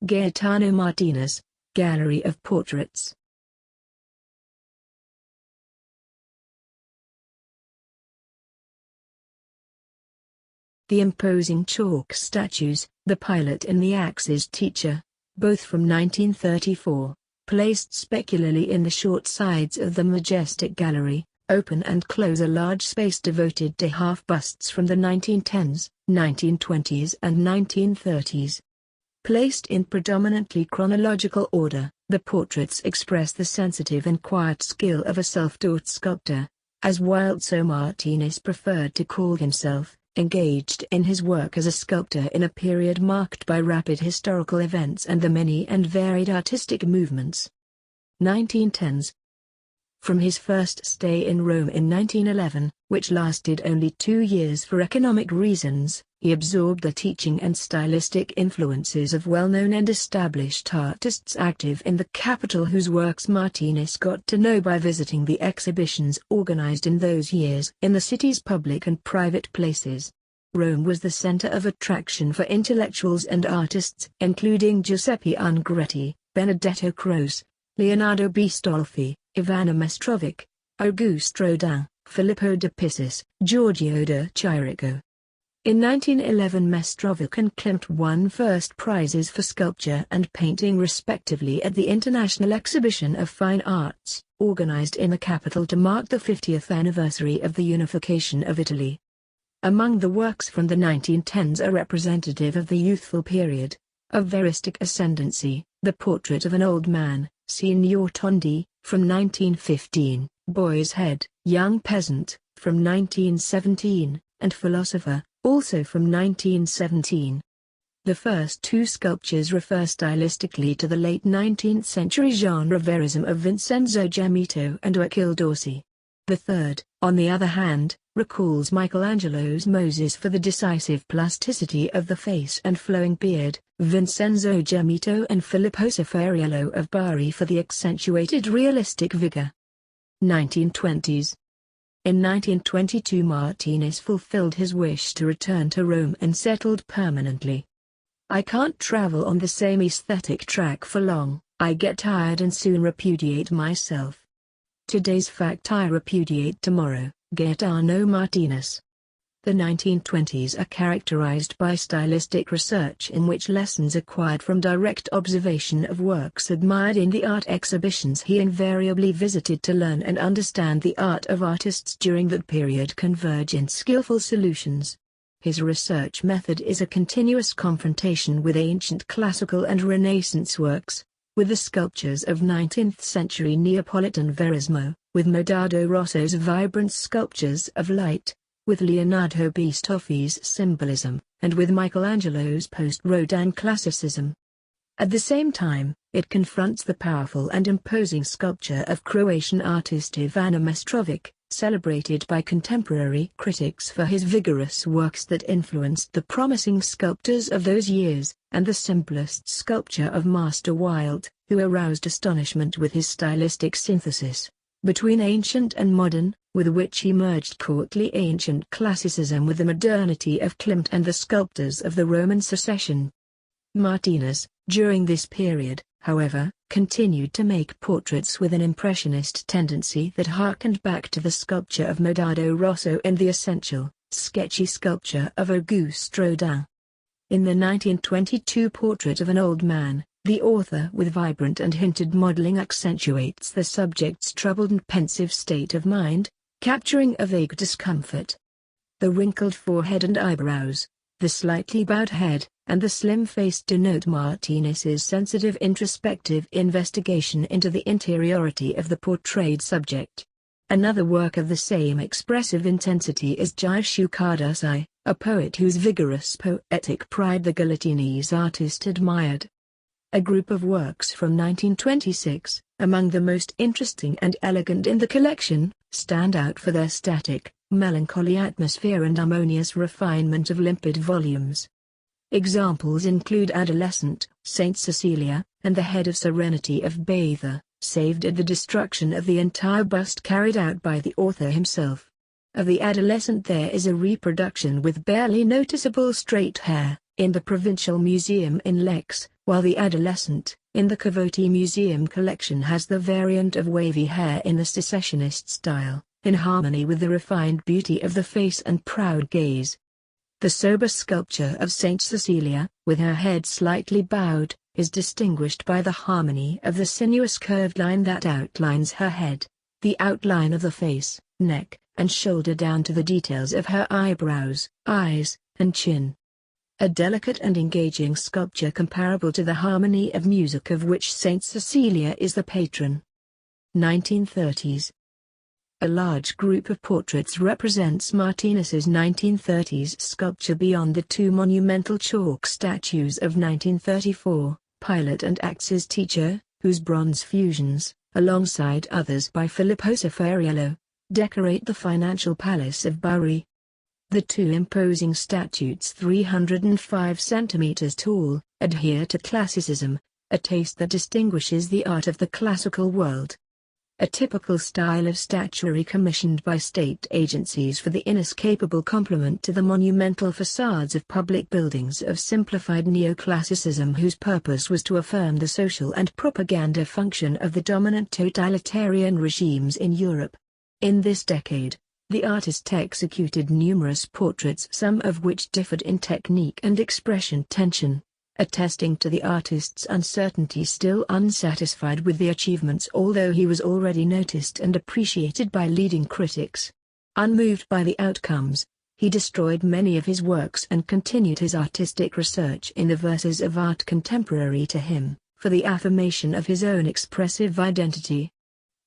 Gaetano Martinez, Gallery of Portraits. The imposing chalk statues, The Pilot and the Axe's Teacher, both from 1934, placed specularly in the short sides of the majestic gallery, open and close a large space devoted to half-busts from the 1910s, 1920s and 1930s. Placed in predominantly chronological order, the portraits express the sensitive and quiet skill of a self-taught sculptor, as Wildzo Martinez preferred to call himself, engaged in his work as a sculptor in a period marked by rapid historical events and the many and varied artistic movements. 1910s. From his first stay in Rome in 1911, which lasted only 2 years for economic reasons, he absorbed the teaching and stylistic influences of well-known and established artists active in the capital whose works Martinez got to know by visiting the exhibitions organized in those years in the city's public and private places. Rome was the center of attraction for intellectuals and artists including Giuseppe Ungaretti, Benedetto Croce, Leonardo Bistolfi, Ivana Mestrovic, Auguste Rodin, Filippo de Pissis, Giorgio de Chirico. In 1911 Mestrovic and Klimt won first prizes for sculpture and painting respectively at the International Exhibition of Fine Arts, organized in the capital to mark the 50th anniversary of the unification of Italy. Among the works from the 1910s are representative of the youthful period, of veristic ascendancy, The Portrait of an Old Man, Signor Tondi, from 1915, Boy's Head, Young Peasant, from 1917, and Philosopher, also from 1917. The first two sculptures refer stylistically to the late 19th century genre verism of Vincenzo Gemito and Achille Dorsi. The third, on the other hand, recalls Michelangelo's Moses for the decisive plasticity of the face and flowing beard, Vincenzo Gemito and Filippo Cefariello of Bari for the accentuated realistic vigor. 1920s. In 1922 Martinez fulfilled his wish to return to Rome and settled permanently. "I can't travel on the same aesthetic track for long, I get tired and soon repudiate myself. Today's fact I repudiate tomorrow." Gaetano Martinez. The 1920s are characterized by stylistic research in which lessons acquired from direct observation of works admired in the art exhibitions he invariably visited to learn and understand the art of artists during that period converge in skillful solutions. His research method is a continuous confrontation with ancient classical and Renaissance works, with the sculptures of 19th-century Neapolitan verismo, with Montato Rosso's vibrant sculptures of light, with Leonardo Bistolfi's symbolism, and with Michelangelo's post-Rodin classicism. At the same time, it confronts the powerful and imposing sculpture of Croatian artist Ivana Mestrovic, celebrated by contemporary critics for his vigorous works that influenced the promising sculptors of those years, and the simplest sculpture of Master Wilde, who aroused astonishment with his stylistic synthesis between ancient and modern, with which he merged courtly ancient classicism with the modernity of Klimt and the sculptors of the Roman succession. Martinez, during this period, however, continued to make portraits with an impressionist tendency that harkened back to the sculpture of Montato Rosso and the essential, sketchy sculpture of Auguste Rodin. In the 1922 Portrait of an Old Man, the author with vibrant and hinted modeling accentuates the subject's troubled and pensive state of mind, capturing a vague discomfort. The wrinkled forehead and eyebrows, the slightly bowed head, and the slim face denote Martinez's sensitive introspective investigation into the interiority of the portrayed subject. Another work of the same expressive intensity is Giulia, a poet whose vigorous poetic pride the Galatini's artist admired. A group of works from 1926, among the most interesting and elegant in the collection, stand out for their static, melancholy atmosphere and harmonious refinement of limpid volumes. Examples include Adolescent, Saint Cecilia, and the Head of Serenity of Bather, saved at the destruction of the entire bust carried out by the author himself. Of the Adolescent there is a reproduction with barely noticeable straight hair, in the Provincial Museum in Lex, while the adolescent, in the Cavoti Museum collection, has the variant of wavy hair in the secessionist style, in harmony with the refined beauty of the face and proud gaze. The sober sculpture of Saint Cecilia, with her head slightly bowed, is distinguished by the harmony of the sinuous curved line that outlines her head, the outline of the face, neck, and shoulder down to the details of her eyebrows, eyes, and chin. A delicate and engaging sculpture comparable to the harmony of music of which Saint Cecilia is the patron. 1930s. A large group of portraits represents Martinez's 1930s sculpture beyond the two monumental chalk statues of 1934, Pilot and Axe's Teacher, whose bronze fusions, alongside others by Filippo Ciffariello, decorate the financial palace of Bari. The two imposing statues, 305 centimeters tall, adhere to classicism, a taste that distinguishes the art of the classical world. A typical style of statuary commissioned by state agencies for the inescapable complement to the monumental facades of public buildings of simplified neoclassicism, whose purpose was to affirm the social and propaganda function of the dominant totalitarian regimes in Europe. In this decade, the artist executed numerous portraits, some of which differed in technique and expression tension, attesting to the artist's uncertainty, still unsatisfied with the achievements although he was already noticed and appreciated by leading critics. Unmoved by the outcomes, he destroyed many of his works and continued his artistic research in the verses of art contemporary to him, for the affirmation of his own expressive identity.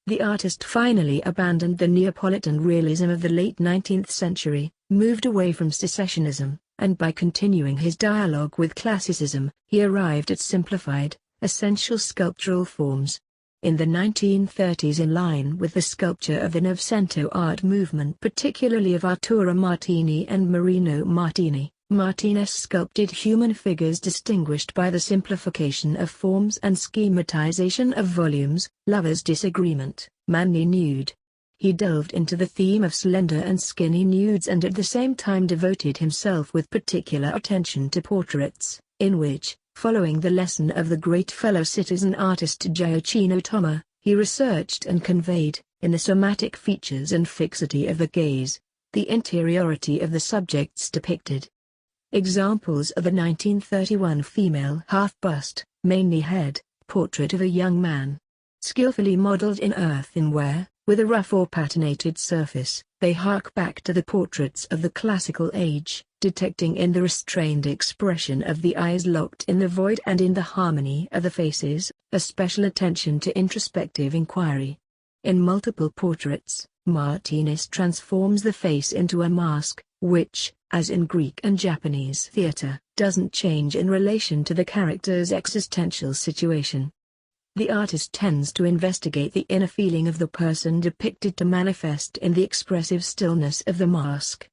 The artist finally abandoned the Neapolitan realism of the late 19th century, moved away from secessionism, and by continuing his dialogue with classicism, he arrived at simplified, essential sculptural forms. In the 1930s, in line with the sculpture of the Novecento art movement, particularly of Arturo Martini and Marino Martini, Martinez sculpted human figures distinguished by the simplification of forms and schematization of volumes, Lover's Disagreement, Manly Nude. He delved into the theme of slender and skinny nudes and at the same time devoted himself with particular attention to portraits, in which, following the lesson of the great fellow citizen artist Gioacchino Toma, he researched and conveyed, in the somatic features and fixity of the gaze, the interiority of the subjects depicted. Examples are the 1931 female half-bust, mainly head, portrait of a young man. Skillfully modeled in earthenware, with a rough or patinated surface, they hark back to the portraits of the classical age, detecting in the restrained expression of the eyes locked in the void and in the harmony of the faces, a special attention to introspective inquiry. In multiple portraits, Martinez transforms the face into a mask, which, as in Greek and Japanese theater, doesn't change in relation to the character's existential situation. The artist tends to investigate the inner feeling of the person depicted to manifest in the expressive stillness of the mask.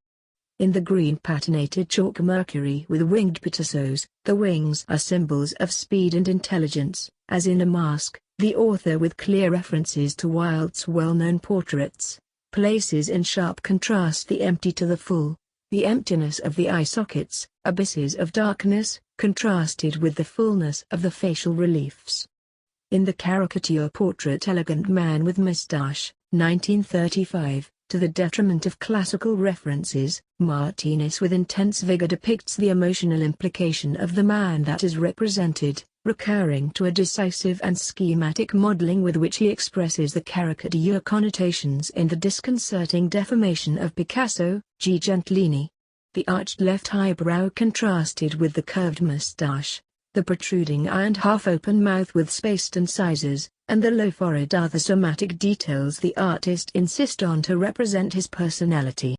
In the green patinated chalk Mercury with winged Picassos, the wings are symbols of speed and intelligence, as in a mask. The author, with clear references to Wilde's well-known portraits, places in sharp contrast the empty to the full, the emptiness of the eye sockets, abysses of darkness, contrasted with the fullness of the facial reliefs. In the caricature portrait Elegant Man with Moustache, 1935, to the detriment of classical references, Martinez with intense vigor depicts the emotional implication of the man that is represented, recurring to a decisive and schematic modeling with which he expresses the caricature connotations in the disconcerting deformation of Picasso, G. Gentilini. The arched left eyebrow contrasted with the curved moustache, the protruding eye and half-open mouth with spaced incisors, and the low forehead are the somatic details the artist insists on to represent his personality.